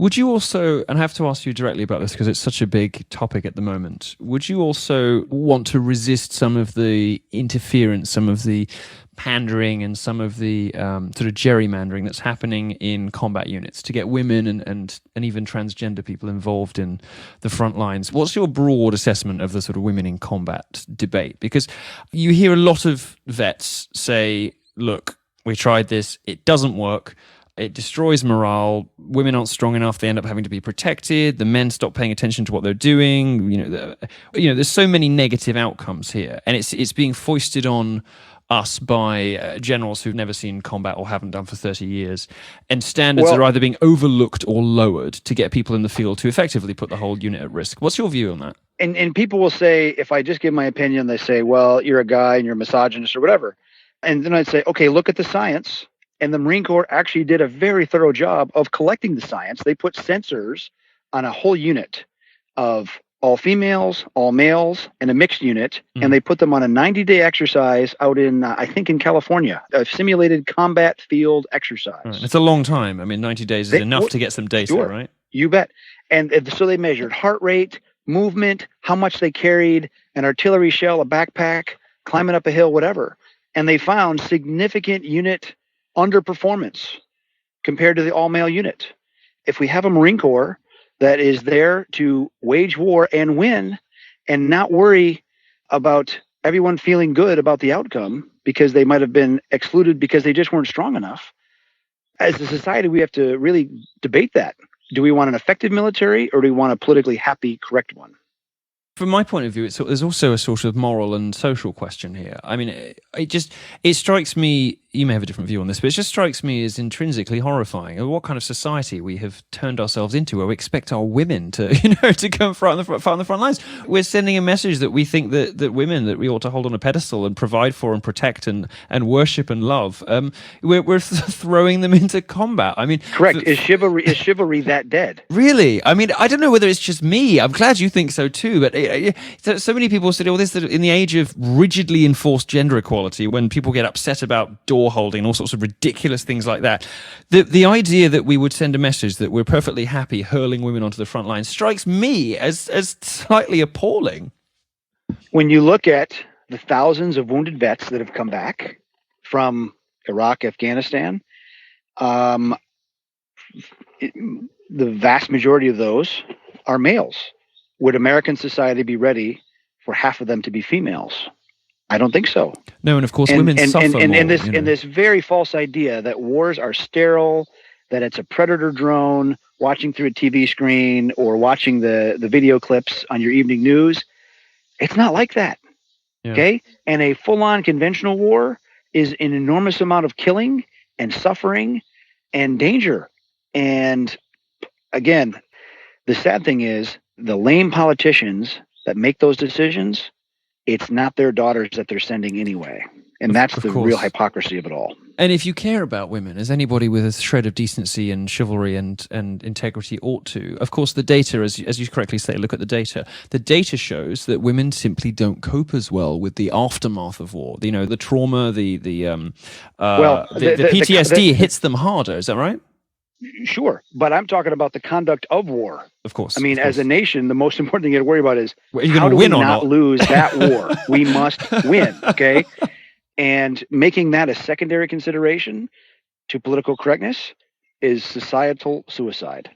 Would you also, and I have to ask you directly about this because it's such a big topic at the moment, would you also want to resist some of the interference, some of the pandering and some of the sort of gerrymandering that's happening in combat units to get women and even transgender people involved in the front lines? What's your broad assessment of the sort of women in combat debate? Because you hear a lot of vets say, look, we tried this, it doesn't work. It destroys morale. Women aren't strong enough. They end up having to be protected. The men stop paying attention to what they're doing. There's so many negative outcomes here, and it's being foisted on us by generals who've never seen combat or haven't done for 30 years. And standards are either being overlooked or lowered to get people in the field to effectively put the whole unit at risk. What's your view on that? And people will say, if I just give my opinion, they say, well, you're a guy and you're a misogynist or whatever. And then I'd say, okay, look at the science. And the Marine Corps actually did a very thorough job of collecting the science. They put sensors on a whole unit of all females, all males, and a mixed unit. And they put them on a 90-day exercise out in, I think in California, a simulated combat field exercise. Right. It's a long time. I mean, 90 days is enough to get some data, sure, right? You bet. And so they measured heart rate, movement, how much they carried, an artillery shell, a backpack, climbing up a hill, whatever. And they found significant unit underperformance compared to the all-male unit. If we have a Marine Corps that is there to wage war and win and not worry about everyone feeling good about the outcome because they might have been excluded because they just weren't strong enough, as a society, we have to really debate that. Do we want an effective military or do we want a politically happy, correct one? From my point of view, there's also a sort of moral and social question here. I mean, it strikes me, you may have a different view on this, but it just strikes me as intrinsically horrifying. What kind of society we have turned ourselves into where we expect our women to, to come on the front lines. We're sending a message that we think that women, that we ought to hold on a pedestal and provide for and protect and worship and love. We're throwing them into combat. I mean, correct. Is chivalry that dead? Really? I mean, I don't know whether it's just me. I'm glad you think so too, but so many people said, this in the age of rigidly enforced gender equality, when people get upset about door holding and all sorts of ridiculous things like that, the idea that we would send a message that we're perfectly happy hurling women onto the front line strikes me as slightly appalling. When you look at the thousands of wounded vets that have come back from Iraq, Afghanistan, the vast majority of those are males. Would American society be ready for half of them to be females? I don't think so. No, and of course, women suffer more. And this very false idea that wars are sterile, that it's a predator drone watching through a TV screen or watching the video clips on your evening news, it's not like that. Yeah. Okay? And a full-on conventional war is an enormous amount of killing and suffering and danger. And again, the sad thing is, the lame politicians that make those decisions, it's not their daughters that they're sending anyway. And that's the real hypocrisy of it all. And if you care about women, as anybody with a shred of decency and chivalry and integrity ought to, of course, the data, as you correctly say, look at the data. The data shows that women simply don't cope as well with the aftermath of war. The trauma, the PTSD hits them harder. Is that right? Sure, but I'm talking about the conduct of war. Of course. I mean, as a nation, the most important thing you got to worry about is how do we not lose that war? We must win, okay? And making that a secondary consideration to political correctness is societal suicide.